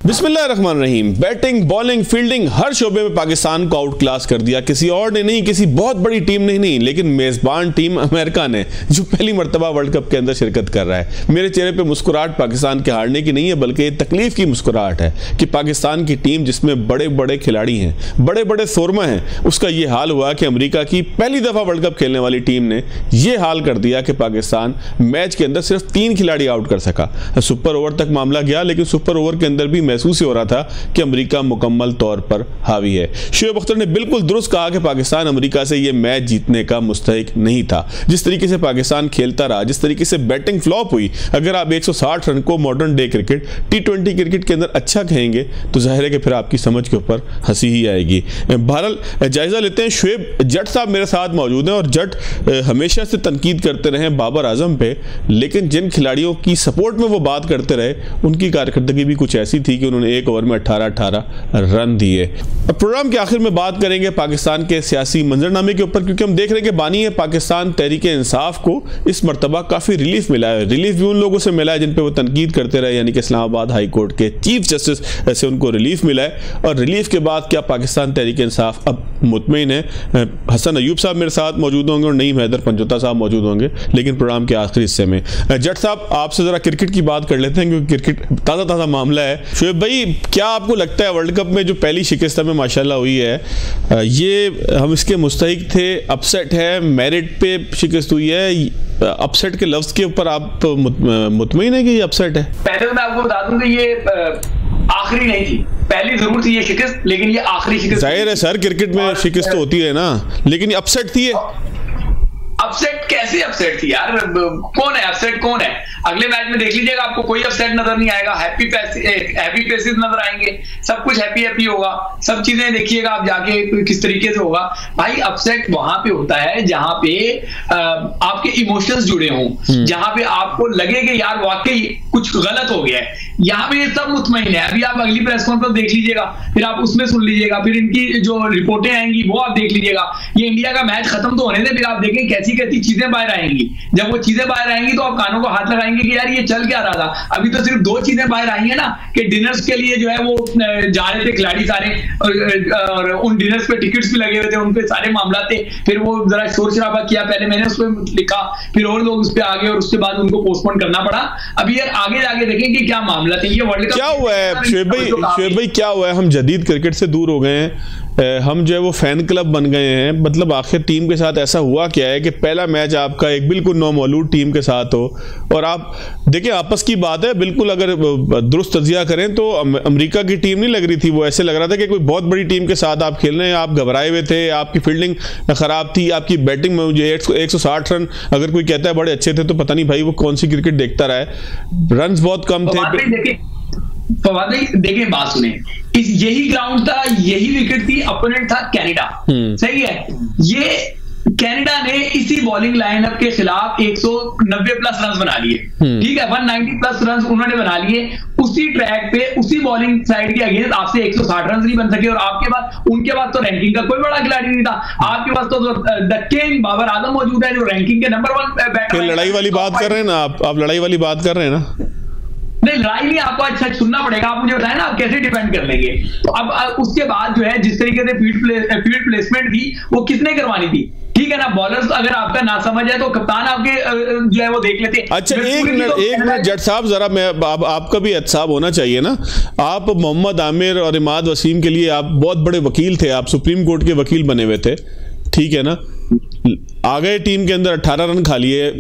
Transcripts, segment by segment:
बिस्मिल्लाहिर्रहमानिर्रहीम। Batting, bowling, fielding हर शोबे में पाकिस्तान को आउट क्लास कर दिया। किसी और ने नहीं, किसी बहुत बड़ी टीम ने नहीं, लेकिन मेजबान टीम अमेरिका ने, जो पहली मर्तबा वर्ल्ड कप के अंदर शिरकत कर रहा है। मेरे चेहरे पे मुस्कुराहट पाकिस्तान के हारने की नहीं है, बल्कि तकलीफ की मुस्कुराहट है कि पाकिस्तान की टीम जिसमें बड़े बड़े खिलाड़ी हैं, बड़े बड़े सोरमा हैं, उसका ये हाल हुआ कि अमेरिका की पहली दफा वर्ल्ड कप खेलने वाली टीम ने यह हाल कर दिया कि पाकिस्तान मैच के अंदर सिर्फ 3 खिलाड़ी आउट कर सका। सुपर ओवर तक मामला गया, लेकिन सुपर ओवर के अंदर भी महसूस हो रहा था कि अमेरिका मुकम्मल तौर पर हावी है। शोएब अख्तर ने बिल्कुल दुरुस्त कहा कि पाकिस्तान अमेरिका से यह मैच जीतने का मुस्तहिक नहीं था। जिस तरीके से पाकिस्तान खेलता रहा, जिस तरीके से बैटिंग फ्लॉप हुई, अगर आप 160 रन को modern day cricket, T20 cricket के अंदर अच्छा कहेंगे तो जाहिर है कि फिर आपकी समझ के ऊपर हंसी ही आएगी। बहरहाल जायजा लेते हैं। शोएब जट साहब मेरे साथ मौजूद हैं और जट हमेशा से तनकीद करते रहे बाबर आजम पे, लेकिन जिन खिलाड़ियों की सपोर्ट में वो बात करते रहे उनकी कारकर्दगी भी कुछ ऐसी थी कि उन्होंने एक ओवर में 18-18 रन दिए। प्रोग्राम के आखिर में बात करेंगे पाकिस्तान के सियासी मंजरनामे के ऊपर, क्योंकि हम देख रहे हैं कि बानी है पाकिस्तान तहरीक इंसाफ को इस मरतबा काफ़ी रिलीफ मिला है। रिलीफ भी उन लोगों से मिला है जिन पे वो तनकीद करते रहे, यानी कि इस्लामाबाद हाई कोर्ट के चीफ जस्टिस से उनको रिलीफ मिला है। और रिलीफ के बाद क्या पाकिस्तान तहरीक इंसाफ अब मुतमईन है? हसन अयूब साहब मेरे साथ मौजूद होंगे और नईम हैदर पंजोता साहब मौजूद होंगे, लेकिन प्रोग्राम के आखिरी हिस्से में जट साहब आपसे ज़रा क्रिकेट की बात कर लेते हैं, क्योंकि क्रिकेट ताज़ा मामला है। शोएब भाई, क्या आपको लगता है वर्ल्ड कप में जो पहली शिकस्त में माशाल्लाह हुई है, ये हम इसके मुस्तहिक थे? अपसेट है, मेरिट पे शिकस्त हुई है? अपसेट के लफ्ज़ के ऊपर आप मुतमईन है कि ये अपसेट है? पहले तो मैं आपको बता दूं कि ये आखिरी नहीं थी, पहली जरूर थी ये शिकस्त, लेकिन ये आखिरी शिकस्त। जाहिर है सर, क्रिकेट में शिकस्त तो होती है ना, लेकिन ये अपसेट थी। अपसेट कैसे अपसेट थी यार? कौन है अपसेट? कौन है? अगले मैच में देख लीजिएगा, आपको कोई अपसेट नजर नहीं आएगा। हैप्पी फेसेस नजर आएंगे, सब कुछ हैप्पी होगा, सब चीजें देखिएगा आप जाके किस तरीके से होगा। भाई अपसेट वहां पे होता है जहां पे आपके इमोशंस जुड़े हों, जहां पे आपको लगे कि यार वाकई कुछ गलत हो गया है। यहाँ पे ये सब मुतमईन है। अभी आप अगली प्रेस कॉन्फ्रेंस देख लीजिएगा, फिर आप उसमें सुन लीजिएगा, फिर इनकी जो रिपोर्टें आएंगी वो आप देख लीजिएगा। ये इंडिया का मैच खत्म तो होने दे, फिर आप देखें कैसी कैसी चीजें बाहर आएंगी। जब वो चीजें बाहर आएंगी तो आप कानों को हाथ लगाएंगे कि यार ये चल क्या रहा था। अभी तो सिर्फ 2 चीजें बाहर आई है ना, कि डिनर्स के लिए जो है वो जा रहे थे खिलाड़ी सारे, और उन डिनर्स पे टिकट्स भी लगे हुए थे, उनपे सारे मामला थे। फिर वो जरा शोर शराबा किया, पहले मैंने उस पर लिखा, फिर और लोग उस पर आ गए और उसके बाद उनको पोस्टपोन करना पड़ा। अभी यार आगे जाके देखें कि क्या मामला था। ये वर्ल्ड कप क्या हुआ है शोएब भाई, क्या हुआ है? हम जदीद क्रिकेट से दूर हो गए हैं, हम जो है वो फैन क्लब बन गए हैं। मतलब आखिर टीम के साथ ऐसा हुआ क्या है कि पहला मैच आपका एक बिल्कुल नौमौलूद टीम के साथ हो, और आप देखिए आपस की बात है, बिल्कुल अगर दुरुस्त तजिया करें तो अमेरिका की टीम नहीं लग रही थी, वो ऐसे लग रहा था कि कोई बहुत बड़ी टीम के साथ आप खेल रहे हैं। आप घबराए हुए थे, आपकी फील्डिंग खराब थी, आपकी बैटिंग में मुझे 160 रन अगर कोई कहता है बड़े अच्छे थे, तो पता नहीं भाई वो कौन सी क्रिकेट देखता रहा है। रन बहुत कम थे। फवाद भाई देखिए, बात सुने, यही ग्राउंड था, यही विकेट थी, अपोनेंट था कनाडा, सही है। ये कनाडा ने इसी बॉलिंग लाइनअप के खिलाफ 190 प्लस रन बना लिए, ठीक है, 190 प्लस रन उन्होंने बना लिए। उसी ट्रैक पे, उसी बॉलिंग साइड के अगेंस्ट आपसे 160 रन नहीं बन सके, और आपके पास, उनके पास तो रैंकिंग का कोई बड़ा खिलाड़ी नहीं था। आपके पास तो द किंग बाबर आजम मौजूद है, जो रैंकिंग के नंबर 1 बैटर। लड़ाई वाली बात कर रहे हैं ना आप लड़ाई वाली बात कर रहे हैं ना? नहीं, लड़ाई नहीं, आपको अच्छा सुनना पड़ेगा। आप मुझे बताएं ना, आप कैसे डिपेंड कर लेंगे। तो अब उसके बाद जो है जिस तरीके से फील्ड प्लेसमेंट थी वो किसने करवानी थी? ठीक है ना, बॉलर्स अगर आपका ना समझ है तो कप्तान आपके जो है वो देख लेते। अच्छा, एक मिनट जट साहब, जरा मैं आपका भी एहतसाब होना चाहिए ना। आप मोहम्मद आमिर और इमाद वसीम के लिए आप बहुत बड़े वकील थे, आप सुप्रीम कोर्ट के वकील बने हुए थे, ठीक है ना? आ गए टीम के अंदर 18 रन खा लिए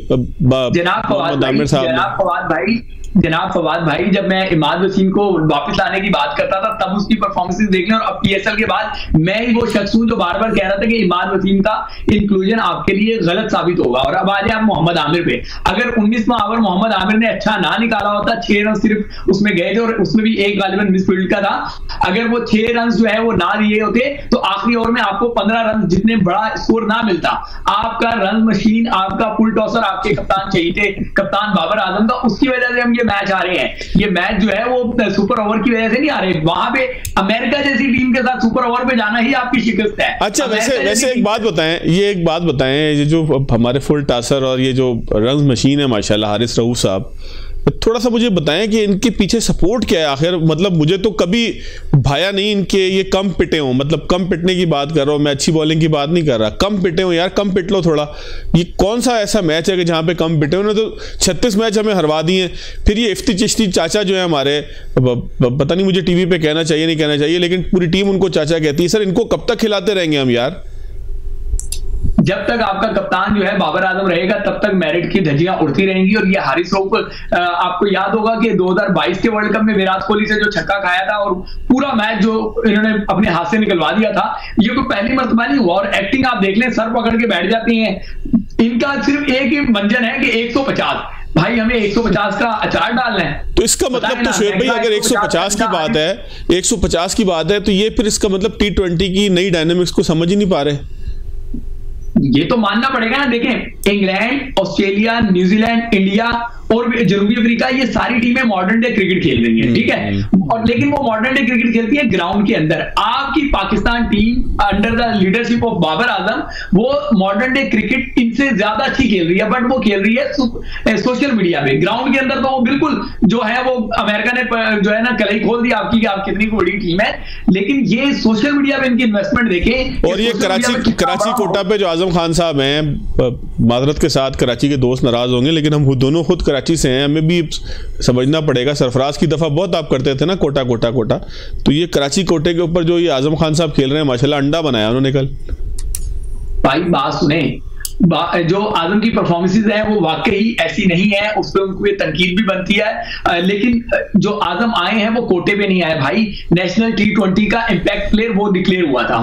जनाब फवाद भाई, जब मैं इमाद वसीम को वापस लाने की बात करता था तब उसकी परफॉर्मेंसेस देख लें, और अब PSL के बाद मैं ही वो शख्स हूं जो बार बार कह रहा था कि इमाद वसीम का इंक्लूजन आपके लिए गलत साबित होगा। और अब आ जाए आप मोहम्मद आमिर पे। अगर 19वां ओवर मोहम्मद आमिर ने अच्छा ना निकाला होता, 6 रन सिर्फ उसमें गए थे, और उसमें भी एक गालिबन मिसफील्ड का था। अगर वो 6 रन जो है वो ना दिए होते तो आखिरी ओवर में आपको 15 रन, जितने बड़ा स्कोर ना मिलता। आपका रन मशीन, आपका फुल टॉसर, आपके कप्तान चाहिए थे, कप्तान बाबर आजम का। उसकी वजह से हम ये मैच आ रहे हैं। ये मैच जो है वो सुपर ओवर की वजह से नहीं आ रहे। वहां पे अमेरिका जैसी टीम के साथ सुपर ओवर पे जाना ही आपकी शिकस्त है। अच्छा, वैसे एक बात बताएं, ये जो हमारे फुल टॉसर और ये जो रन मशीन है माशाल्लाह हारिस रऊफ साहब, थोड़ा सा मुझे बताएं कि इनके पीछे सपोर्ट क्या है आखिर, मतलब मुझे तो कभी भाया नहीं इनके ये कम पिटे हों, मतलब कम पिटने की बात कर रहा हूँ मैं, अच्छी बॉलिंग की बात नहीं कर रहा, कम पिटे हों यार, कम पिट लो थोड़ा। ये कौन सा ऐसा मैच है कि जहाँ पे कम पिटे, उन्होंने तो 36 मैच हमें हरवा दिए हैं। फिर ये इफ्ती चिश्ती चाचा जो है हमारे, पता नहीं मुझे टीवी पे कहना चाहिए नहीं कहना चाहिए, लेकिन पूरी टीम उनको चाचा कहती है। सर इनको कब तक खिलाते रहेंगे हम यार? जब तक आपका कप्तान जो है बाबर आजम रहेगा तब तक मेरिट की धज्जियां उड़ती रहेंगी। और ये हारिस रऊफ, आपको याद होगा कि 2022 के वर्ल्ड कप में विराट कोहली से जो छक्का खाया था और पूरा मैच जो इन्होंने अपने हाथ से निकलवा दिया था, ये कोई पहली मर्तबा नहीं हुआ। और एक्टिंग आप देख लें, सर पकड़ के बैठ जाती हैं। इनका सिर्फ एक ही मंजन है कि 150, भाई हमें 150 का अचार डालना है। तो इसका मतलब तो शुएब भाई अगर 150 की बात है, 150 की बात है, तो ये फिर इसका मतलब T20 की नई डायनामिक्स को समझ ही नहीं पा रहे। ये तो मानना पड़ेगा ना। देखें, इंग्लैंड, ऑस्ट्रेलिया, न्यूजीलैंड, इंडिया और जनूबी अफ्रीका, ये सारी टीमें मॉडर्न डे क्रिकेट खेल रही हैं, ठीक है, और लेकिन वो मॉडर्न डे क्रिकेट खेलती है ग्राउंड के अंदर। आपकी Pakistan team under the leadership of Babar Azam वो मॉडर्न डे क्रिकेट इनसे ज्यादा अच्छी खेल रही है, बट वो खेल रही है सोशल मीडिया पे। ग्राउंड के अंदर तो वो बिल्कुल जो है वो अमेरिका ने जो है ना कलई खोल दी आपकी कि आप कितनी बड़ी टीम है, लेकिन ये सोशल मीडिया पे इनकी इन्वेस्टमेंट देखें। और ये कराची कोटा पे जो आजम खान साहब हैं, माजरत के साथ कराची के दोस्त नाराज होंगे, लेकिन हम दोनों खुद कराची से हैं, हमें भी समझना पड़ेगा। सरफराज की दफा बहुत आप करते थे ना कोटा कोटा कोटा, तो ये कराची कोटे के ऊपर जो ये आजम खान साहब खेल रहे हैं, माशाल्लाह अंडा बनाया उन्होंने कल। भाई बात सुने, जो आजम की परफॉर्मेंसेज है वो वाकई ऐसी नहीं है, उस पर उनको तनकीद भी बनती है, लेकिन जो आजम आए हैं वो कोटे पे नहीं आए भाई। नेशनल T20 का इंपैक्ट प्लेयर वो डिक्लेयर हुआ था,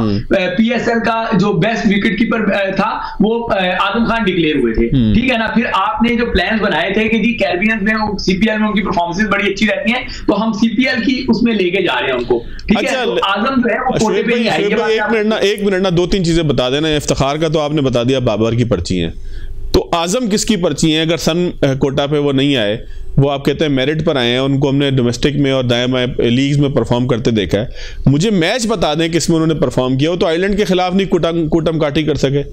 PSL का जो बेस्ट विकेट कीपर था वो आजम खान डिक्लेयर हुए थे, ठीक है ना। फिर आपने जो प्लान्स बनाए थे कि जी कैरिबियन में CPL में उनकी परफॉर्मेंसेज बड़ी अच्छी रहती हैं, तो हम CPL की उसमें लेके जा रहे हैं उनको, ठीक है। तो आजम जो है वो कोटे पे नहीं आए। एक मिनट ना 2-3 चीजें बता देना। इफ्तिखार का तो आपने बता दिया बाबर की पर्ची है, तो आजम किसकी पर्ची है? अगर सन कोटा पे वो नहीं आए, वो आप कहते हैं मेरिट पर आए हैं, उनको हमने डोमेस्टिक में और दाएं लीग्स में परफॉर्म करते देखा है, मुझे मैच बता दें किसमें उन्होंने परफॉर्म किया हो। तो आयरलैंड के खिलाफ नहीं कुटम काटी कर सके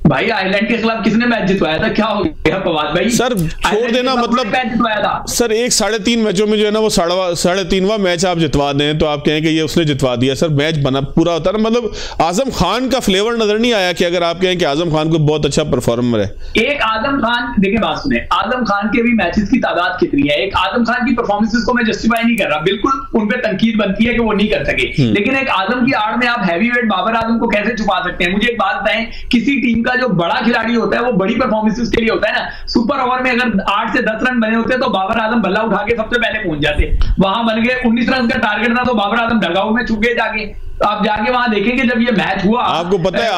भाई। आयरलैंड के खिलाफ किसने मैच जितवाया था? क्या हो गया फवाद भाई? सर छोड़ देना, मतलब मैच जितवाया था सर 3.5 मैचों में जो है ना वो 3.5वां मैच आप जितवा दें तो आप कहें कि ये उसने जितवा दिया। सर मैच बना पूरा होता है, मतलब आजम खान का फ्लेवर नजर नहीं आया कि अगर आप कहें कि आजम खान को बहुत अच्छा परफॉर्मर है। एक आजम खान, देखिए बात सुने, आजम खान के भी मैचेस की तादाद कितनी है। एक आजम खान की परफॉर्मेंसेस को मैं जस्टिफाई नहीं कर रहा, बिल्कुल उन पे तनकीद बनती है कि वो नहीं कर सके, लेकिन एक आजम की आड़ में आप हैवीवेट बाबर आजम को कैसे छुपा सकते हैं? मुझे एक बात बताएं, किसी टीम का जो बड़ा खिलाड़ी होता है वो बड़ी परफॉर्मेंसेस के लिए होता है ना। सुपर ओवर में अगर 8 से 10 रन बने होते तो बाबर आजम बल्ला उठा के सबसे पहले पहुंच जाते। वहां बन गए 19 रन का टारगेट था तो बाबर आजम डगआउट में छुप गए जाके। आप जाके वहां देखेंगे जब ये मैच हुआ। आपको पता है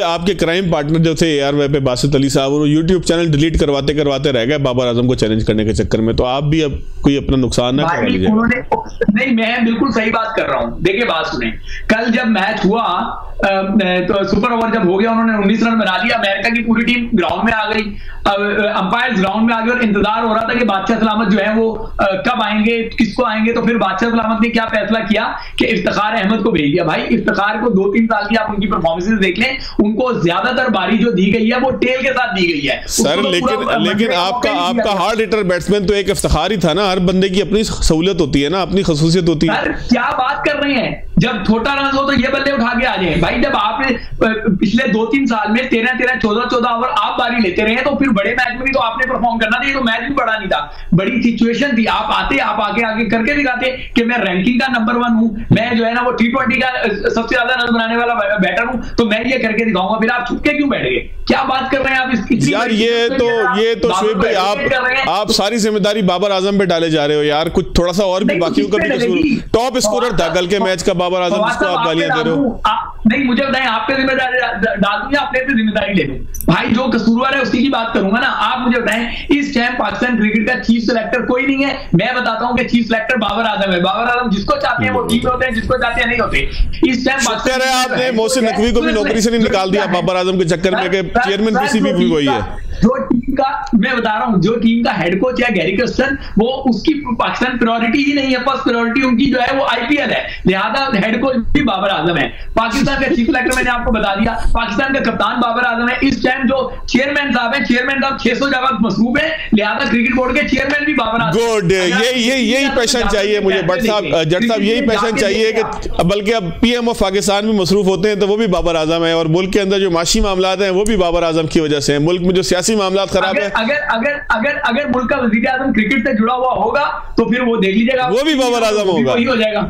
आपके क्राइम पार्टनर जो थे AR पे बासित अली साहब, वो यूट्यूब चैनल डिलीट करवाते रह गए बाबर आजम को चैलेंज करने के चक्कर में। तो आप भी अब कोई अपना नुकसान ना करवा लीजिए। नहीं, मैं बिल्कुल सही बात कर रहा हूं। देखिए बात सुने, कल जब मैच हुआ तो सुपर ओवर जब हो गया, उन्होंने 19 रन बना लिया, अमेरिका की पूरी टीम ग्राउंड में आ गई, अंपायर्स ग्राउंड में आ गए और इंतजार हो रहा था कि बादशाह सलामत जो है वो कब आएंगे, किसको आएंगे। तो फिर बादशाह सलामत ने क्या फैसला किया कि इफ्तिखार अहमद को भेज दिया। भाई इफ्तिखार को 2-3 साल की आप उनकी परफॉर्मेंसेस देख लें, उनको ज्यादातर बारी जो दी गई है वो टेल के साथ दी गई है सर। लेकिन आपका हार्ड हिटर बैट्समैन तो एक इफ्तिखार ही था ना। हर बंदे की अपनी सहूलियत होती है ना, अपनी खसूसियत होती है। सर क्या बात कर रहे हैं, जब छोटा रन हो तो ये बल्ले उठा के आ जाए भाई। जब आपने पिछले 2-3 साल में 13-13, 14-14 ओवर आप बारी लेते रहे तो फिर बड़े मैच में भी तो आपने परफॉर्म करना था। ये तो मैच भी बड़ा नहीं था, बड़ी सिचुएशन थी। आप आगे करके दिखाते कि मैं रैंकिंग का नंबर 1 हूं, मैं जो है ना वो T20 का सबसे ज्यादा रन बनाने वाला बैटर हूं, तो मैं ये करके दिखाऊंगा। फिर आप छुपके क्यों बैठ गए? क्या बात कर रहे हैं आप इसकी? यार ये तो शुएब भाई आप सारी जिम्मेदारी बाबर आजम पे डाले जा रहे हो यार। कुछ थोड़ा सा और भी बाकी टॉप स्कोरर था कल के मैच का बाबर आजम, जिसको आप गालियां दे रहे हो। नहीं, मुझे बताएं, आप पे जिम्मेदारी डाल दूं या अपने पे जिम्मेदारी ले लूं? भाई जो कसूरवार है उसकी की बात करूंगा ना। आप मुझे बताएं, इस टाइम पाकिस्तान क्रिकेट का चीफ सिलेक्टर कोई नहीं है। मैं बताता हूं कि चीफ सिलेक्टर बाबर आजम है। बाबर आजम जिसको चाहते हैं वो टीम में होते हैं, जिसको चाहते हैं नहीं होते। इस टाइम शुक्र है आपने मोहसिन नकवी को भी नौकरी से नहीं निकाल दिया बाबर आजम के चक्कर में, चेयरमैन PCB भी वही है। जो टीम का, मैं बता रहा हूं, जो टीम का हेड कोच है गैरी कर्स्टन, वो उसकी पाकिस्तान प्रायोरिटी ही नहीं है। फर्स्ट प्रायोरिटी उनकी जो है वो आईपीएल है, लिहाजा हेड कोच भी बाबर आजम है। पाकिस्तान का चीफ सेलेक्टर मैंने आपको बता दिया, पाकिस्तान का कप्तान बाबर आजम है। इस टाइम जो चेयरमैन साहब है, चेयरमैन साहब 600 जगह मसरूफ है, लिहाजा क्रिकेट बोर्ड के चेयरमैन भी बाबर आजम। गुड, यही पहचान चाहिए मुझे भट्ट साहब, जट साहब यही पहचान चाहिए कि बल्कि अब पीएम ऑफ पाकिस्तान भी मसरूफ होते हैं तो वो भी बाबर आजम है, और मुल्क के अंदर जो माशी मामलात हैं वो भी बाबर आजम की वजह से हैं। मुल्क में जो सियासी मामलात खराब है, अगर मुल्क का वजीर आजम क्रिकेट से जुड़ा हुआ होगा तो फिर वो देख लीजिएगा, वो भी बाबर आजम होगा, वही हो जाएगा।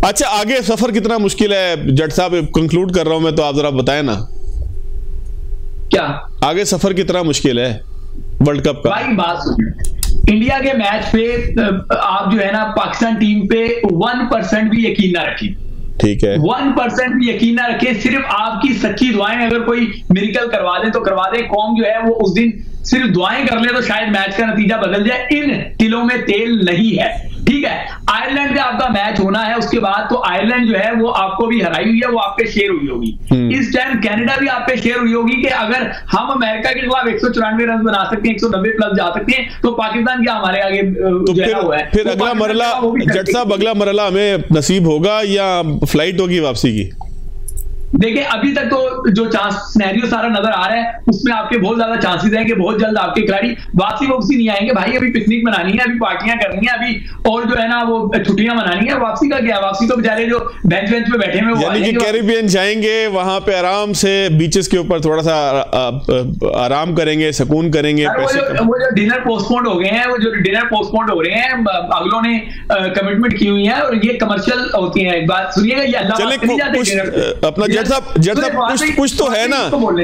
अच्छा, आगे सफर कितना मुश्किल है जट साहब, कंक्लूड कर रहा हूं मैं, तो आप जरा बताएं ना क्या आगे सफर कितना मुश्किल है वर्ल्ड कप का? भाई बात सुनिए, इंडिया के मैच पे आप जो है ना पाकिस्तान टीम पे 1% भी यकीन ना रखिए, ठीक है? 1% भी यकीन ना रखे, सिर्फ आपकी सच्ची दुआएं, अगर कोई मिरेकल करवा दे तो करवा दे, कौम जो है वो उस दिन सिर्फ दुआएं कर ले तो शायद मैच का नतीजा बदल जाए। इन तिलों में तेल नहीं है, ठीक है? आयरलैंड का आपका मैच होना है, उसके बाद तो आयरलैंड जो है वो आपको भी हराई हुई है, वो आप पे शेयर हुई होगी। इस टाइम कनाडा भी आप पे शेयर हुई होगी कि अगर हम अमेरिका के खिलाफ 194 रन बना सकते हैं, 190 प्लस जा सकते हैं, तो पाकिस्तान क्या हमारे आगे तो फिर अगला मरला जट साहब, अगला मरला हमें नसीब होगा या फ्लाइट होगी वापसी की? देखिए, अभी तक तो जो चांस सिनेरियो सारा नजर आ रहा है उसमें आपके बहुत ज्यादा चांसेस हैं कि बहुत जल्द आपके खिलाड़ी वापसी नहीं आएंगे। भाई अभी पिकनिक मनानी है, अभी पार्टियां करनी है, अभी और जो है ना वो छुट्टियां मनानी है, वापसी का क्या? वापसी तो बेचारे जो बेंच पे बैठे हुए, यानी कि कैरिबियन जाएंगे, वहां पे आराम से बीचेस के ऊपर थोड़ा सा आराम करेंगे, सुकून करेंगे। वो जो डिनर पोस्टपोन्ड हो गए हैं, वो जो डिनर पोस्टपोन्ड हो रहे हैं, अगलों ने कमिटमेंट की हुई है और ये कमर्शियल होती है। बात सुनिएगा, ये अल्लाह नहीं जाते अपना जट साहब कुछ तो है ना,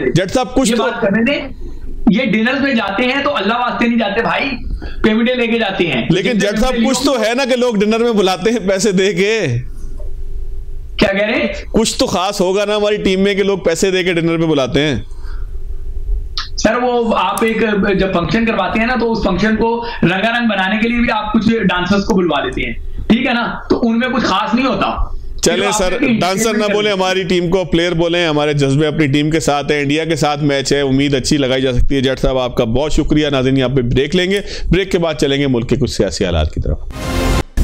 जट साहब कुछ तो करने दे। ये डिनर में जाते हैं तो अल्लाह वास्ते नहीं जाते भाई, पेमेंटें लेके जाते हैं। लेकिन जट साहब कुछ तो है ना कि लोग डिनर में बुलाते हैं पैसे दे के। क्या कह रहे हैं? कुछ तो खास होगा ना हमारी टीम में कि लोग पैसे दे के डिनर में बुलाते हैं। सर वो आप एक जब फंक्शन करवाते हैं ना तो उस फंक्शन को रंगारंग बनाने के लिए भी आप कुछ डांसर्स को बुलवा देते हैं, ठीक है ना? तो उनमें कुछ खास नहीं होता। चले सर, डांसर ना बोले, हमारी टीम को प्लेयर बोले, हमारे जज्बे अपनी टीम के साथ है, इंडिया के साथ मैच है, उम्मीद अच्छी लगाई जा सकती है। जट साहब आपका बहुत शुक्रिया। नाज़रीन यहाँ पे ब्रेक लेंगे, ब्रेक के बाद चलेंगे मुल्क के कुछ सियासी हालात की तरफ।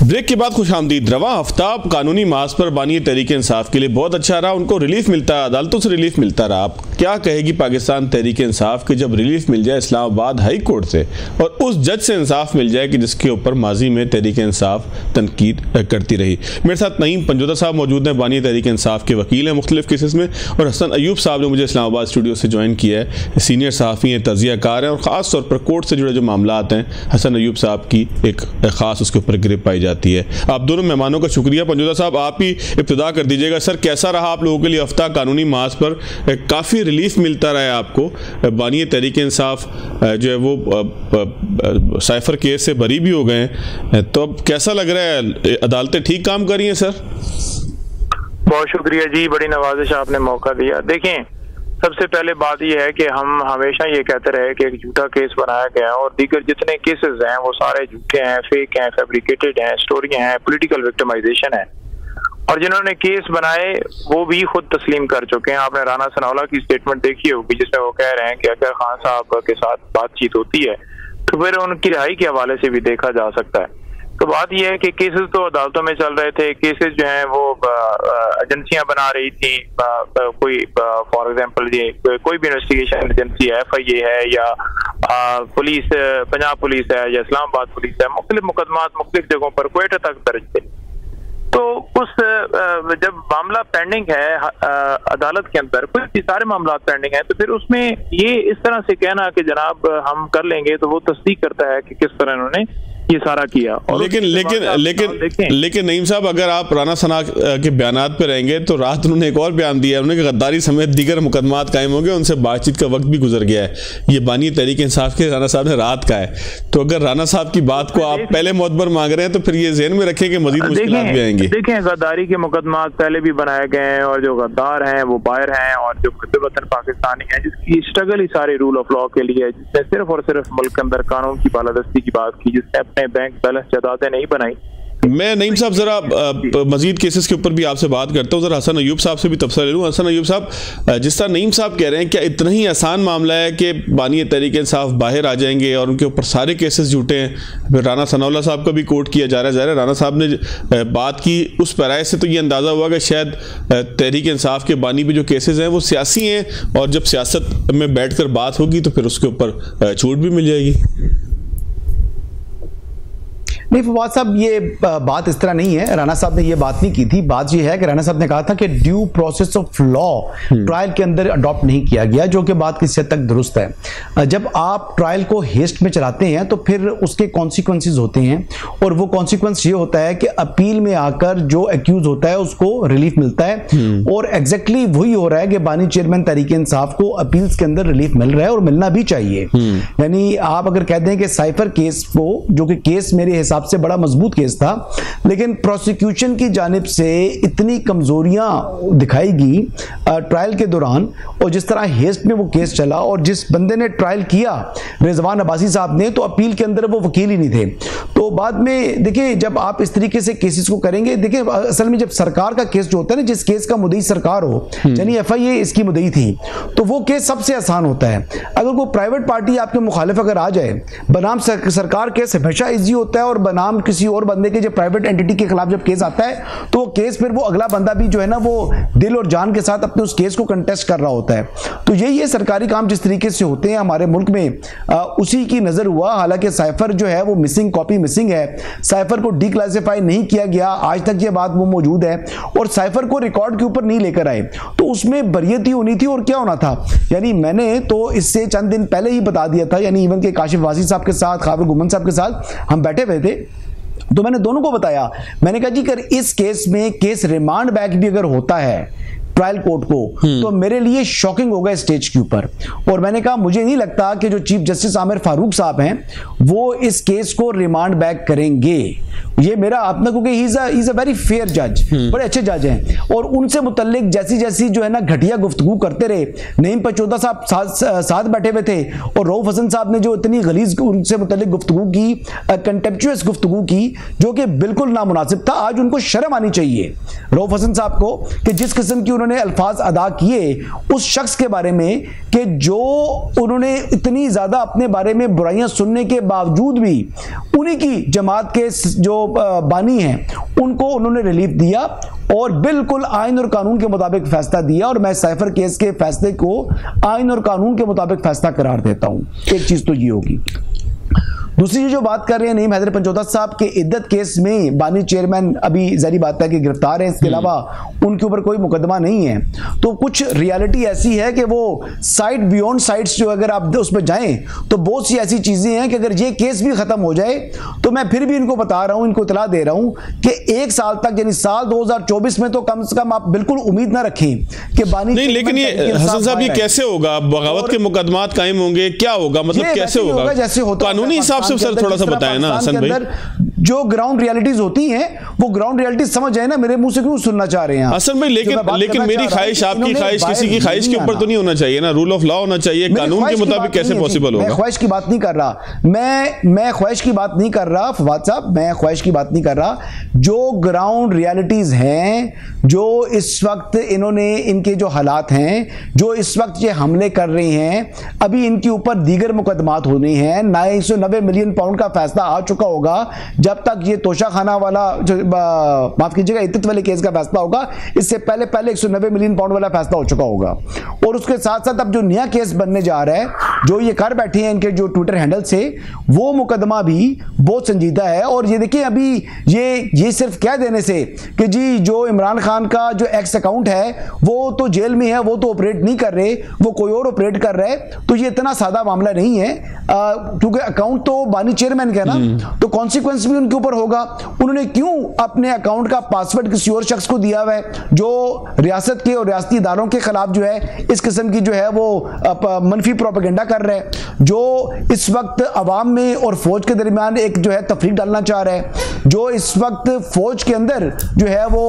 ब्रेक के बाद खुशामदीद। रवा हफ्ता कानूनी मार्च पर बानी तहरीक इंसाफ के लिए बहुत अच्छा रहा, उनको रिलीफ मिलता है, अदालतों से रिलीफ मिलता रहा। आप क्या कहेगी पाकिस्तान तहरीक इंसाफ कि जब रिलीफ मिल जाए इस्लामाबाद हाई कोर्ट से और उस जज से इंसाफ मिल जाए कि जिसके ऊपर माजी में तहरीक इंसाफ तनकीद करती रही? मेरे साथ नईम पंजोदा साहब मौजूद हैं, बानी तहरीक इंसाफ के वकील हैं मुख्तलिफ केसेस में, और हसन अयूब साहब ने मुझे इस्लामाबाद स्टूडियो से ज्वाइन किया है, सीनियर सहाफ़ी हैं, तजियाकार हैं, और ख़ास तौर पर कोर्ट से जुड़े जो मामलात हैं हसन अयूब साहब की एक ख़ास उसके ऊपर गिरफ्त पाई जाती है। आप दोनों मेहमानों का शुक्रिया। पंजोदा साहब आप ही इब्तिदा कर दीजिएगा। सर कैसा रहा आप लोगों के लिए हफ्ता कानूनी मार्च पर? काफ़ी रिलीफ मिलता रहा है आपको, बानी तहरीक इंसाफ जो है वो साइफर केस से बरी भी हो गए हैं, तो अब कैसा लग रहा है? अदालतें ठीक काम कर रही हैं सर? बहुत शुक्रिया जी, बड़ी नवाजिश आपने मौका दिया। देखें, सबसे पहले बात यह है कि हम हमेशा ये कहते रहे कि एक झूठा केस बनाया गया और दीगर जितने केसेस हैं वो सारे झूठे हैं, फेक हैं, फैब्रिकेटेड हैं, स्टोरियां हैं, पॉलिटिकल विक्टिमाइजेशन है। और जिन्होंने केस बनाए वो भी खुद तस्लीम कर चुके हैं। आपने राना सनाउल्लाह की स्टेटमेंट देखी होगी जिसमें वो कह रहे हैं कि अगर खान साहब के साथ बातचीत होती है तो फिर उनकी रिहाई के हवाले से भी देखा जा सकता है। तो बात यह है कि केसेस तो अदालतों में चल रहे थे, केसेस जो हैं वो एजेंसियां बना रही थी, कोई फॉर एग्जांपल ये कोई भी इन्वेस्टिगेशन एजेंसी है, FIA है या पुलिस, पंजाब पुलिस है या इस्लामाबाद पुलिस है, मुख्तलिफ मुकदमात मुख्तलिफ जगहों पर क्वेटा तक दर्ज थे। तो उस जब मामला पेंडिंग है अदालत के अंदर, कुछ सारे मामला पेंडिंग है, तो फिर उसमें ये इस तरह से कहना कि जनाब हम कर लेंगे, तो वो तस्दीक करता है कि किस तरह इन्होंने ये सारा किया। और लेकिन नईम साहब, अगर आप राना सना के बयानात पे रहेंगे तो रात उन्होंने एक और बयान दिया है, उन्होंने गद्दारी समेत दीगर मुकदमात कायम हो गए, उनसे बातचीत का वक्त भी गुजर गया है। ये बानी तहरीक इंसाफ के राना साहब ने रात का है, तो अगर राना साहब की बात को आप पहले मोतबर मांग रहे हैं तो फिर ये ज़हन में रखें कि मजीद मुश्किलात भी आएंगी। देखें, गद्दारी के मुकदमात पहले भी बनाए गए हैं और जो गद्दार हैं वो बाहर हैं, और जो खुद वतन पाकिस्तानी है जिसकी स्ट्रगल ही सारे रूल ऑफ लॉ के लिए, जिसने सिर्फ और सिर्फ मुल्क के अंदर कानून की बालादस्ती की बात की, जिसने अपने बैंक बैलेंस जायदादें नहीं बनाई, मैं नईम साहब जरा मजीद केसेस के ऊपर भी आपसे बात करता हूँ, जरा हसन अयूब साहब से भी तबसरा ले लूँ। हसन अयूब साहब, जिस तरह नईम साहब कह रहे हैं, क्या इतना ही आसान मामला है कि बानी तहरीक इंसाफ बाहर आ जाएंगे और उनके ऊपर सारे केसेस झूठे हैं? फिर राना सनाउल्लाह साहब का भी कोर्ट किया जा रहा है, ज़ाहिर है राना साहब ने बात की उस पैराए से तो ये अंदाज़ा हुआ कि शायद तहरीक इंसाफ के बानी पे जो केसेस हैं वो सियासी हैं और जब सियासत में बैठ कर बात होगी तो फिर उसके ऊपर छूट भी मिल जाएगी। नहीं फवाद साहब, ये बात इस तरह नहीं है, राना साहब ने ये बात नहीं की थी। बात ये है कि राना साहब ने कहा था कि due process of law trial के अंदर अडॉप्ट नहीं किया गया, जो कि बात किसी हद तक दुरुस्त है। जब आप ट्रायल को हेस्ट में चलाते हैं तो फिर उसके कॉन्सिक्वेंसेस होते हैं, और वो कॉन्सिक्वेंस ये होता है कि अपील में आकर जो एक्यूज होता है उसको रिलीफ मिलता है, और एग्जैक्टली वही हो रहा है कि बानी चेयरमैन तहरीक इंसाफ को अपील्स के अंदर रिलीफ मिल रहा है और मिलना भी चाहिए। यानी आप अगर कहते हैं कि साइफर केस को, जो कि केस मेरे हिसाब से बड़ा मजबूत केस था, लेकिन प्रोसिक्यूशन की जानिब से इतनी कमजोरियां दिखाएगी ट्रायल के दौरान, और जिस तरह हेस्ट में वो केस चला, और जिस बंदे ने ट्रायल किया रिजवान अब्बासी साहब ने, तो अपील के अंदर वो वकील ही नहीं थे। तो बाद में देखिए, जब आप इस तरीके से केसेस को करेंगे, देखिए असल में जब सरकार का केस जो होता है ना, जिस केस का मुद्दई सरकार हो, यानी FIA इसकी मुद्दई थी, तो वो केस सबसे आसान होता है। अगर कोई प्राइवेट पार्टी आपके मुखालिफ अगर आ जाए, बनाम सरकार केस हमेशा इजी होता है, और बनाम किसी और बंदे के जब प्राइवेट एंटिटी के खिलाफ जब केस आता है तो वो केस फिर वो अगला बंदा भी जो है ना वो दिल और जान के साथ अपने उस केस को कंटेस्ट कर रहा होता है। तो ये सरकारी काम जिस तरीके से होते हैं हमारे मुल्क में, उसी की नजर हुआ। हालांकि साइफर जो है वो मिसिंग कॉपी मिसिंग है, साइफर को डिक्लासिफाई नहीं किया गया, आज तक ये बात वो मौजूद है, और साइफर को रिकॉर्ड के ऊपर नहीं लेकर आए, तो उसमें बरियत ही होनी थी और क्या होना था। यानी मैंने तो इससे चंद दिन पहले ही बता दिया था, यानी इवन के काशिफ वासी साहब के साथ, खाबिर गुमन साहब के साथ हम बैठे हुए थे, तो मैंने दोनों को बताया, मैंने कहा जी अगर इस केस में केस रिमांड बैक भी अगर होता है ट्रायल कोर्ट को, तो मेरे लिए शॉकिंग होगा स्टेज के ऊपर। और मैंने कहा मुझे नहीं लगता कि जो चीफ जस्टिस आमिर फारूक साहब हैं वो इस केस को रिमांड बैक करेंगे। ये मेरा अपना, क्योंकि he is a very fair जज, बड़े अच्छे जज हैं, और उनसे मुतल्लिक जैसी जैसी जो है ना घटिया गुफ्तगू करते रहे। नईम पचौदा साहब साथ बैठे हुए थे, और रऊफ हसन साहब ने जो इतनी गलीज उनसे मुतल्लिक गुफ्तगू की, कंटेम्प्चुअस गुफ्तगू की, जो कि बिल्कुल नामुनासिब था। आज उनको शर्म आनी चाहिए रऊफ हसन साहब को कि जिस किस्म की उन्होंने अल्फाज अदा किए उस शख्स के बारे में, कि जो उन्होंने इतनी ज्यादा अपने बारे में बुराइयां सुनने के बावजूद भी उन्हीं की जमात के जो बानी हैं उनको उन्होंने रिलीफ दिया, और बिल्कुल आइन और कानून के मुताबिक फैसला दिया। और मैं साइफर केस के फैसले को आइन और कानून के मुताबिक फैसला करार देता हूं। एक चीज तो ये होगी। दूसरी जो बात कर रहे हैं नईम हैदर पंचौदा साहब के इद्दत केस में बानी चेयरमैन अभी जारी बात है कि गिरफ्तार है, इसके अलावा उनके ऊपर कोई मुकदमा नहीं है। तो कुछ रियलिटी ऐसी है कि वो साइड बियॉन्ड साइड्स जो अगर आप उसमें जाएं तो बहुत सी ऐसी चीजें हैं कि अगर ये केस भी खत्म हो जाए, तो मैं फिर भी इनको बता रहा हूं, इनको इतला दे रहा हूं कि 1 साल तक, यानी साल 2024 में तो कम से कम आप बिल्कुल उम्मीद ना रखें कि बानी नहीं। लेकिन ये हसन साहब ये कैसे होगा? बगावत के मुकदमात कायम होंगे, क्या होगा? मतलब कैसे होगा? जैसे होता कानूनी हिसाब से सर थोड़ा सा बताएं ना हसन भाई। जो ग्राउंड रियलिटीज होती हैं वो ग्राउंड रियलिटीज समझ जाए ना, मेरे मुंह से क्यों सुनना चाह रहे हैं हसन भाई? लेकिन मेरी ख्वाहिश, आपकी ख्वाहिश किसी की ख्वाहिश के ऊपर तो नहीं होना चाहिए ना। रूल ऑफ लॉ होना चाहिए, कानून के मुताबिक कैसे पॉसिबल होगा? मैं ख्वाहिश की बात नहीं कर रहा, मैं ख्वाहिश की बात नहीं कर रहा फवाद साहब, मैं ख्वाहिश की बात नहीं कर रहा। जो ग्राउंड रियलिटीज हैं, जो इस वक्त इन्होंने, इनके जो हालात हैं, जो इस वक्त ये हमले कर रहे हैं, अभी इनके ऊपर दीगर मुकदमात होने हैं। 990 मिलियन पाउंड का फैसला आ चुका होगा। जब तक ये तोशा खाना वाला, माफ कीजिएगा, इद्दत वाले केस का फैसला होगा, इससे पहले 190 मिलियन पाउंड वाला फैसला हो चुका होगा। और उसके साथ साथ अब जो नया केस बनने जा रहा है, जो ये कर बैठे हैं इनके जो ट्विटर हैंडल से, वो मुकदमा भी बहुत संजीदा है। और ये देखिए, अभी ये सिर्फ कह देने से कि जी जो इमरान खान का जो एक्स अकाउंट है वो तो जेल में है, वो तो ऑपरेट नहीं कर रहे, वो कोई और ऑपरेट कर रहा है, तो ये इतना सादा मामला नहीं है, क्योंकि अकाउंट तो बानी चेयरमैन का ना, तो कॉन्सिक्वेंस भी उनके ऊपर होगा। उन्होंने क्यों अपने अकाउंट का पासवर्ड किसी और शख्स को दिया हुआ है, जो रियासत के और रियासती इदारों के खिलाफ जो है इस किस्म की जो है वो मनफी प्रोपेगेंडा कर रहा है, जो इस वक्त अवाम में और फौज के दरमियान एक जो है तफरीक डालना चाह रहा है, जो इस वक्त फौज के अंदर जो है वो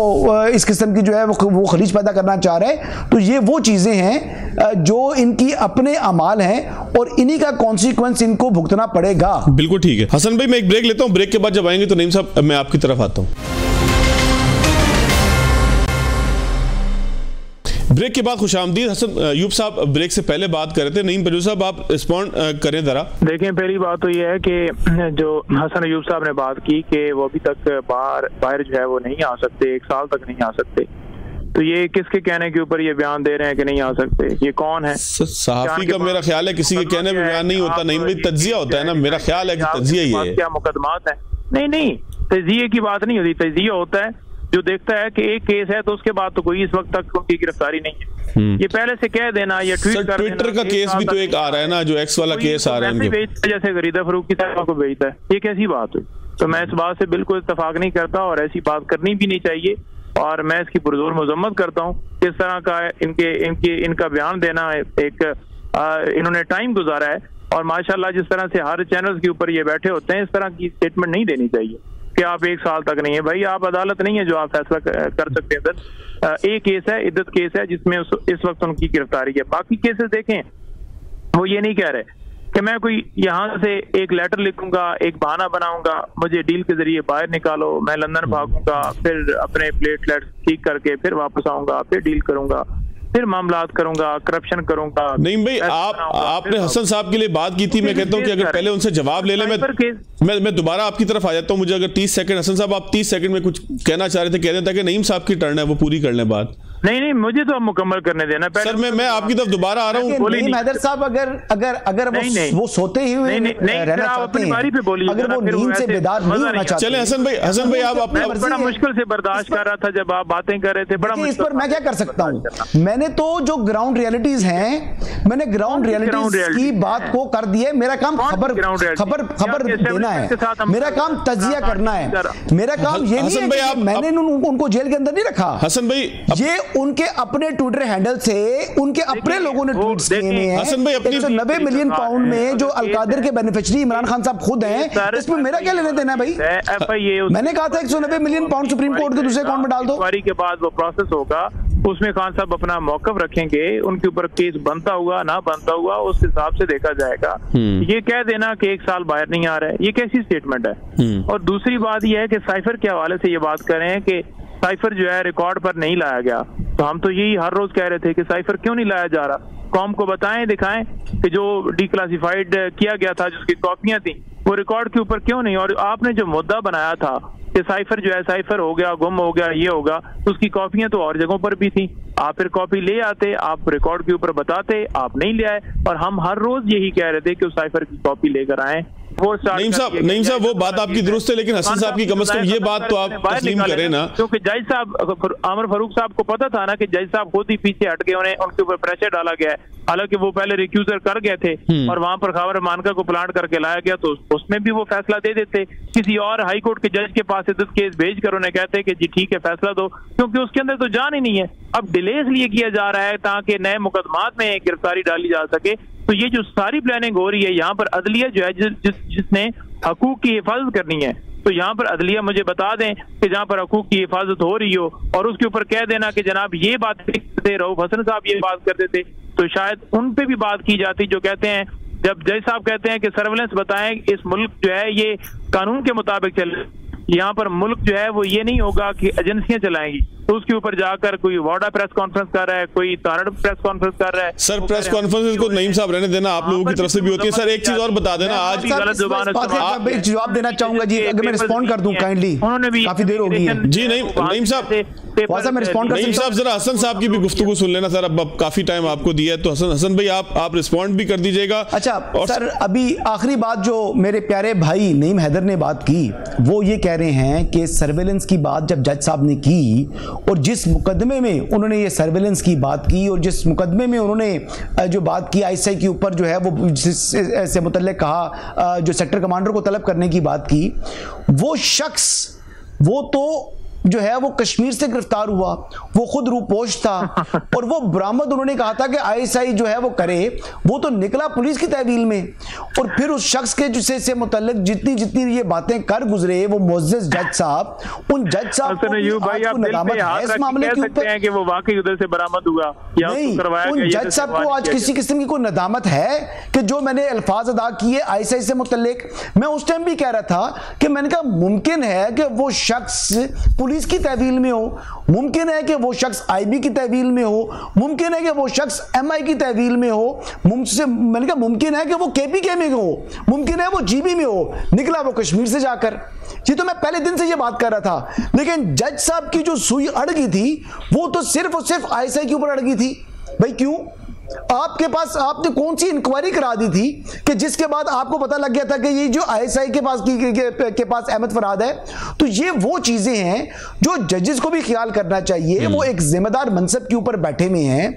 इस किस्म की जो है वो खलीज पैदा करना चाह रहा है। तो ये वो चीजें हैं जो इनकी अपने अमाल हैं और इन्हीं का कॉन्सिक्वेंस इनको भुगतना पड़ेगा। बिल्कुल ठीक है हसन भाई, मैं एक ब्रेक लेता हूं, ब्रेक के बाद जब आएंगे तो नईम साहब मैं आपकी तरफ आता हूं। ब्रेक के बाद खुशामदीद। हसन अयूब साहब ब्रेक से पहले बात कर रहे थे, नईम पजू साहब आप रिस्पॉन्ड करें जरा। देखें, पहली बात तो ये है कि जो हसन अयूब साहब ने बात की कि वो अभी तक बाहर जो है वो नहीं आ सकते, 1 साल तक नहीं आ सकते, तो ये किसके कहने के ऊपर ये बयान दे रहे हैं कि नहीं आ सकते? ये कौन है? सहाफी का मेरा ख्याल है किसी के कहने पे बयान नहीं होता, नहीं भाई तज्जिया होता है ना, मेरा ख्याल है कि तज्जिया ही है। क्या मुकदमात है? नहीं, तज्जिए की बात नहीं होती। तज्जिया होता है जो देखता है कि एक केस है तो उसके बाद तो कोई इस वक्त तक उनकी गिरफ्तारी नहीं है, ये पहले से कह देना या ट्वीट कर देना। ट्विटर का केस भी तो एक आ रहा है ना, जो एक्स वाला केस आ रहा है, जैसे गरीदा फरूक की साहब को भेजता है, ये कैसी बात हुई? तो मैं इस बात से बिल्कुल इत्तेफाक नहीं करता और ऐसी बात करनी भी नहीं चाहिए और मैं इसकी पुरजोर मजम्मत करता हूँ। किस तरह का इनका बयान देना एक इन्होंने टाइम गुजारा है और माशाल्लाह जिस तरह से हर चैनल के ऊपर ये बैठे होते हैं, इस तरह की स्टेटमेंट नहीं देनी चाहिए कि आप 1 साल तक नहीं है। भाई आप अदालत नहीं है जो आप फैसला कर सकते हैं सर। एक केस है, इद्दत केस है, जिसमें इस वक्त उनकी गिरफ्तारी है। बाकी केसेस देखें, वो ये नहीं कह रहे कि मैं कोई यहाँ से एक लेटर लिखूंगा, एक बहाना बनाऊंगा, मुझे डील के जरिए बाहर निकालो, मैं लंदन भागूंगा, फिर अपने प्लेटलेट्स ठीक करके फिर वापस आऊंगा, फिर डील करूंगा, फिर मामलात करूंगा, करप्शन करूंगा। नहीं भाई, आपने हसन साहब के लिए बात की थी, मैं कहता हूं कि अगर पहले उनसे जवाब ले ले। मैं दोबारा आपकी तरफ आ जाता हूं, मुझे अगर 30 सेकंड, हसन साहब आप 30 सेकंड में कुछ कहना चाह रहे थे, कह देता कि नईम साहब की टर्न है, वो पूरी कर लें बात। नहीं, मुझे तो अब मुकम्मल करने देना सर। मैं आपकी तरफ दोबारा आ रहा हूँ। हैदर साहब अगर वो सोते ही हुए रहना चाहते हैं, अगर वो नींद से बेदार नहीं होना चाहते। चले हसन भाई आप बड़ा मुश्किल से बर्दाश्त कर रहा था जब आप बातें कर रहे थे, बड़ा इस पर मैं क्या कर सकता हूँ? मैंने तो जो ग्राउंड रियलिटीज हैं, मैंने ग्राउंड रियलिटीज की बात को कर दिया। मेरा काम खबर देना है, मेरा काम तजिया करना है, मेरा काम ये नहीं है कि मैंने उनको जेल के अंदर नहीं रखा। हसन भाई, ये उनके अपने ट्विटर हैंडल से उनके अपने लोगों ने ट्वीट्स किए हैं। हसन भाई, अपनी 190 मिलियन पाउंड में जो अलकादिर के बेनिफिशियरी इमरान खान साहब खुद हैं, इसमें मेरा क्या लेना देना भाई? मैंने कहा था 190 मिलियन पाउंड सुप्रीम कोर्ट के दूसरे अकाउंट में डाल दो। के बाद वो प्रोसेस होगा, उसमें खान साहब अपना मौकफ रखेंगे, उनके ऊपर केस बनता हुआ ना बनता हुआ उस हिसाब से देखा जाएगा। ये कह देना कि 1 साल बाहर नहीं आ रहा है, ये कैसी स्टेटमेंट है? और दूसरी बात यह है कि साइफर के हवाले से ये बात कर रहे हैं कि साइफर जो है रिकॉर्ड पर नहीं लाया गया, तो हम तो यही हर रोज कह रहे थे कि साइफर क्यों नहीं लाया जा रहा? कौम को बताएं, दिखाएं कि जो डिक्लासिफाइड किया गया था, जिसकी कॉपियां थी, वो रिकॉर्ड के ऊपर क्यों नहीं? और आपने जो मुद्दा बनाया था कि साइफर जो है साइफर हो गया, गुम हो गया, ये होगा, तो उसकी कॉपियां तो और जगहों पर भी थी। आप फिर कॉपी ले आते, आप रिकॉर्ड के ऊपर बताते, आप नहीं ले आए और हम हर रोज यही कह रहे थे कि उस साइफर की कॉपी लेकर आए। नईम साहब वो बात आपकी दुरुस्त है, लेकिन हसन साहब की कम से कम ये बात तो आप तस्लीम करें ना, क्योंकि जज साहब आमिर फारूक साहब को पता था ना कि जज साहब खुद ही पीछे हट गए, उनके ऊपर प्रेशर डाला गया है। हालांकि वो पहले रिक्यूजर कर गए थे और वहां पर खबर मानका को प्लांट करके लाया गया, तो उसमें भी वो फैसला दे देते, किसी और हाई कोर्ट के जज के पास इद्दत केस भेज कर उन्हें कहते कि जी ठीक है फैसला दो, क्योंकि उसके अंदर तो जान ही नहीं है। अब डिले इसलिए किया जा रहा है ताकि नए मुकदमात में गिरफ्तारी डाली जा सके। तो ये जो सारी प्लानिंग हो रही है, यहाँ पर अदलिया जो है जिसने हकूक की हिफाजत करनी है, तो यहाँ पर अदलिया मुझे बता दें कि जहाँ पर हकूक की हिफाजत हो रही हो और उसके ऊपर कह देना कि जनाब ये बात करते, रऊफ हसन साहब ये बात करते थे, तो शायद उन पे भी बात की जाती, जो कहते हैं, जब जज साहब कहते हैं कि सर्वेलेंस बताएं, इस मुल्क जो है ये कानून के मुताबिक चले, यहाँ पर मुल्क जो है वो ये नहीं होगा कि एजेंसियां चलाएंगी, तो उसके ऊपर जाकर कोई वाडा प्रेस कॉन्फ्रेंस कर रहा है, कोई तारड़ प्रेस कॉन्फ्रेंस कर रहा है। सर प्रेस कॉन्फ्रेंस को नईम साहब रहने देना, आप लोगों की तरफ से भी होती है। सर एक चीज और बता देना, आज जवाब देना चाहूंगा जी, अगर मैं रिस्पॉन्ड कर दूं काइंडली, उन्होंने भी काफी देर हो गई है जी। नईम साहब नईम साहब जरा हसन साहब की भी गुफ्तगू सुन लेना सर, अब काफी टाइम आपको दिया है, तो हसन भाई आप रिस्पॉन्ड भी कर दीजिएगा। अच्छा सर, अभी आखिरी बात जो मेरे प्यारे भाई नईम हैदर ने बात की, वो ये कह रहे हैं कि सर्वेलेंस की बात जब जज साहब ने की और जिस मुकदमे में उन्होंने ये सर्वेलेंस की बात की और जिस मुकदमे में उन्होंने जो बात की आईएसआई के ऊपर जो है वो से मुतल्लिक कहा, जो सेक्टर कमांडर को तलब करने की बात की, वो शख्स वो तो जो है वो कश्मीर से गिरफ्तार हुआ, वो खुद रूपोश था और वो बरामद उन्होंने कहा था कि आईएसआई जो है वो करे, वो तो निकला पुलिस की तहवील में। और फिर उस शख्स के से मुतल्लिक जितनी जितनी ये बातें कर गुजरे वो मुअज़्ज़ज़ जज साहब, उन जज साहब को नदामत है इस मामले के ऊपर कि वो वाकई उधर से बरामद हुआ या नहीं, उन जज साहब को आज किसी किस्म की कोई नदामत है कि जो मैंने अल्फाज अदा किए आईएसआई से मुतल्लिक? मैं उस टाइम भी कह रहा था कि मैंने कहा मुमकिन है कि वो शख्स पुलिस की तहवील में हो, मुमकिन है कि वो शख्स आईबी की तहवील में हो, मुमकिन है कि वो शख्स एमआई की तहवील में हो, मैंने कहा मुमकिन है कि वो केपीके में हो, मुमकिन है वो जीबी में हो, निकला वो कश्मीर से जाकर। जी तो मैं पहले दिन से ये बात कर रहा था, लेकिन जज साहब की जो सुई अड़ गई थी वो तो सिर्फ और सिर्फ आईएसआई के ऊपर अड़ गई थी। भाई क्यों? आपके पास आपने कौन सी इंक्वायरी करा दी थी कि जिसके बाद आपको पता लग गया था कि ये जो आईएसआई के पास अहमद फराद है? तो ये वो चीजें हैं जो जजेस को भी ख्याल करना चाहिए। वो एक जिम्मेदार मनसब के ऊपर बैठे हुए हैं,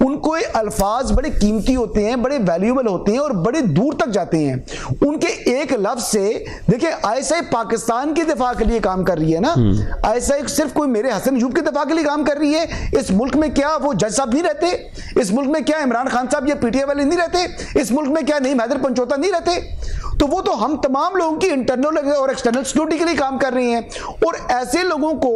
उनको अल्फाज बड़े कीमती होते हैं, बड़े वैल्यूएबल होते हैं और बड़े दूर तक जाते हैं। उनके एक लफ्ज से देखिए, आईएसआई पाकिस्तान की दिफा के लिए काम कर रही है ना, आईएसआई सिर्फ कोई मेरे हसन अयूब की दिफा के लिए काम कर रही है। इस मुल्क में क्या वो जज साहब नहीं रहते? इस मुल्क में क्या इमरान खान साहब ये पीटीआई वाले नहीं रहते? इस मुल्क में क्या नईम हैदर पंचोता नहीं रहते? तो वो तो हम तमाम लोगों की इंटरनल और एक्सटर्नल सिक्योरिटी के लिए काम कर रहे हैं और ऐसे लोगों को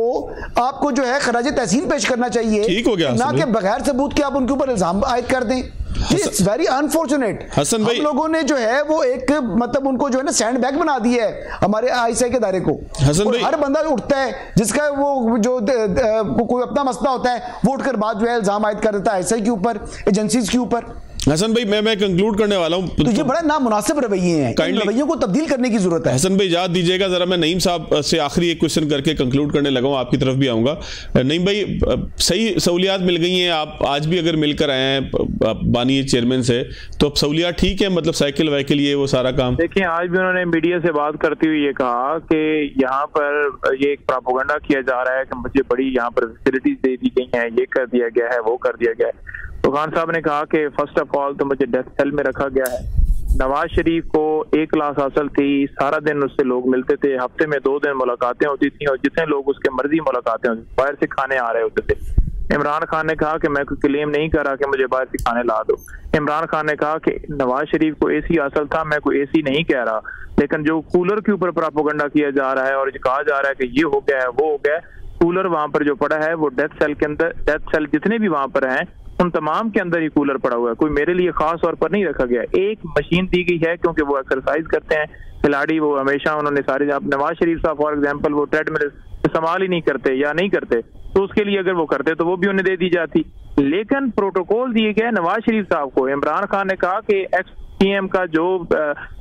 आपको जो है खराज तहसीन पेश करना चाहिए। ठीक हो गया ना कि बगैर सबूत के आप उनके ऊपर इल्जाम आयद कर दें। It's very unfortunate. हसन भाई, हम लोगों ने जो है वो एक मतलब उनको जो है ना सैंड बैग बना दिया है हमारे आईएसआई के दायरे को। हसन भाई, हर बंदा उठता है जिसका वो जो कोई अपना मसला होता है वो उठकर बाद जो है इल्जाम आयद कर देता है आईएसआई के ऊपर, एजेंसीज के ऊपर। हसन भाई मैं कंक्लूड करने वाला हूं। तो ये बड़ा नामुनासिब रवैये हैं, इन रवैयों को तब्दील करने की जरूरत है। हसन भाई इजाज़त दीजिएगा, जरा मैं नईम साहब से आखिरी एक क्वेश्चन करके कंक्लूड करने लगा हूं, आपकी तरफ भी आऊंगा। नईम भाई, सही सहूलियात मिल गई हैं, आप आज भी अगर मिलकर आए हैं बानी चेयरमैन से, तो अब सहूलियात ठीक है, मतलब साइकिल वाइकिल ये वो सारा काम? देखिए, आज भी उन्होंने मीडिया से बात करते हुए ये कहा कि यहाँ पर ये एक प्रोपेगेंडा किया जा रहा है कि मुझे बड़ी यहाँ पर फैसिलिटीज दे दी गई हैं, ये कर दिया गया है, वो कर दिया गया है। तो खान साहब ने कहा कि फर्स्ट ऑफ ऑल तो मुझे डेथ सेल में रखा गया है। नवाज शरीफ को 1 क्लास हासिल थी, सारा दिन उससे लोग मिलते थे, हफ्ते में 2 दिन मुलाकातें होती थी और जितने लोग उसके मर्जी मुलाकातें होती, बाहर से खाने आ रहे होते थे। इमरान खान ने कहा कि मैं कोई क्लेम नहीं कर रहा कि मुझे बाहर से खाने ला दो। इमरान खान ने कहा कि नवाज शरीफ को एसी हासिल था, मैं कोई एसी नहीं कह रहा, लेकिन जो कूलर के ऊपर प्रोपेगेंडा किया जा रहा है और कहा जा रहा है कि ये हो गया है, वो हो गया, कूलर वहां पर जो पड़ा है वो डेथ सेल के अंदर, डेथ सेल जितने भी वहां पर हैं उन तमाम के अंदर ही कूलर पड़ा हुआ है, कोई मेरे लिए खास तौर पर नहीं रखा गया। एक मशीन दी गई है क्योंकि वो एक्सरसाइज करते हैं खिलाड़ी, वो हमेशा उन्होंने सारे, नवाज शरीफ साहब फॉर एग्जांपल वो ट्रेडमिल इस्तेमाल ही नहीं करते या नहीं करते, तो उसके लिए अगर वो करते तो वो भी उन्हें दे दी जाती। लेकिन प्रोटोकॉल दिए गए नवाज शरीफ साहब को, इमरान खान ने कहा कि एक्स-पीएम का जो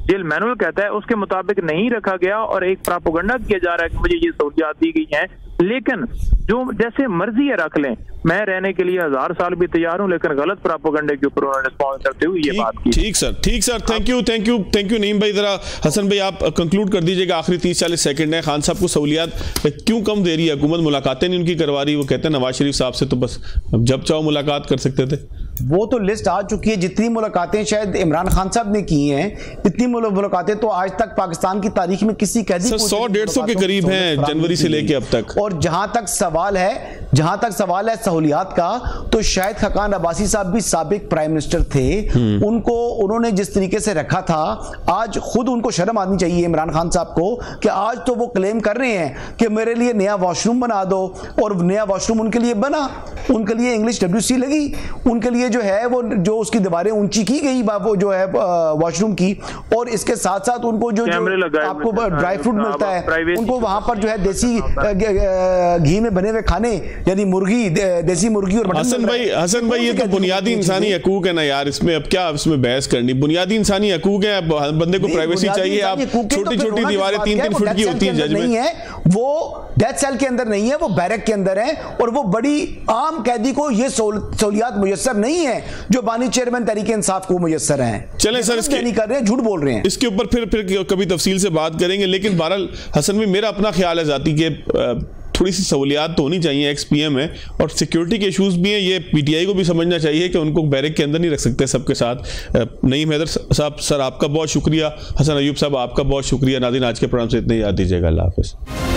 जेल मैनुअल कहता है उसके मुताबिक नहीं रखा गया और एक प्रोपेगेंडा किया जा रहा है कि मुझे ये सहूलियात दी गई हैं, लेकिन जो जैसे मर्जी है रख लें, मैं रहने के लिए 1000 साल भी तैयार हूं, लेकिन गलत प्रोपेगेंडे के ऊपर उन्होंने रिस्पॉन्स करते हुए ये बात की। ठीक सर, थैंक यू नईम भाई। जरा हसन भाई आप कंक्लूड कर दीजिएगा, आखिरी 30-40 सेकंड है। खान साहब को सहूलियात क्यों कम दे रही है हुकूमत? मुलाकातें नहीं उनकी करवा रही, वो कहते हैं नवाज शरीफ साहब से तो बस जब चाहो मुलाकात कर सकते थे। वो तो लिस्ट आ चुकी है, जितनी मुलाकातें शायद इमरान खान साहब ने की हैं, इतनी मुलाकातें तो आज तक पाकिस्तान की तारीख में किसी कैदी को 100-150 के करीब हैं जनवरी से लेके अब तक। और जहां तक सवाल है सहूलियात का, तो शाहिद खकान अब्बासी साहब भी साबिक प्राइम मिनिस्टर थे, उन्होंने जिस तरीके से रखा था, आज खुद उनको शर्म आनी चाहिए इमरान खान साहब को कि आज तो वो क्लेम कर रहे हैं कि मेरे लिए नया वॉशरूम बना दो, और नया वॉशरूम उनके लिए बना, उनके लिए इंग्लिश WC लगी, उनके लिए जो है वो जो उसकी दीवारें ऊंची की गई वो जो है वॉशरूम की, और इसके साथ साथ उनको जो आपको ड्राई फ्रूट मिलता है, उनको वहां पर जो है देसी घी में बने हुए खाने, यानी मुर्गी, देसी मुर्गी और हसन भाई ये तो बुनियादी इंसानी हकूक है ना यार, इसमें अब क्या इसमें बहस करनी? बुनियादी इंसानी हकूक है, बंदे को प्राइवेसी चाहिए। आप छोटी-छोटी दीवारें 3-3 फुट की होती हैं, जज नहीं है, वो डेथ सेल के अंदर नहीं है, वो बैरक के अंदर है, और वो बड़ी आम कैदी को ये सहूलियात मुयस्सर नहीं है जो बानी चेयरमैन तहरीके इंसाफ को मुयस्सर हैं। चलें सर, इसके नहीं कर रहे हैं, झूठ बोल रहे हैं। इसके ऊपर फिर कभी तफसील से बात करेंगे, लेकिन बहरहाल हसन भाई मेरा अपना ख्याल है जाती के थोड़ी सी सहूलियात तो होनी चाहिए। एक्स-पीएम है और सिक्योरिटी के इशूज़ भी हैं, ये पीटीआई को भी समझना चाहिए कि उनको बैरक के अंदर नहीं रख सकते सबके साथ। नईम हैदर साहब सर आपका बहुत शुक्रिया, हसन अयूब साहब आपका बहुत शुक्रिया। नाज़रीन आज के प्रोग्राम से इतने याद दीजिएगा, अल्लाह हाफ़िज़।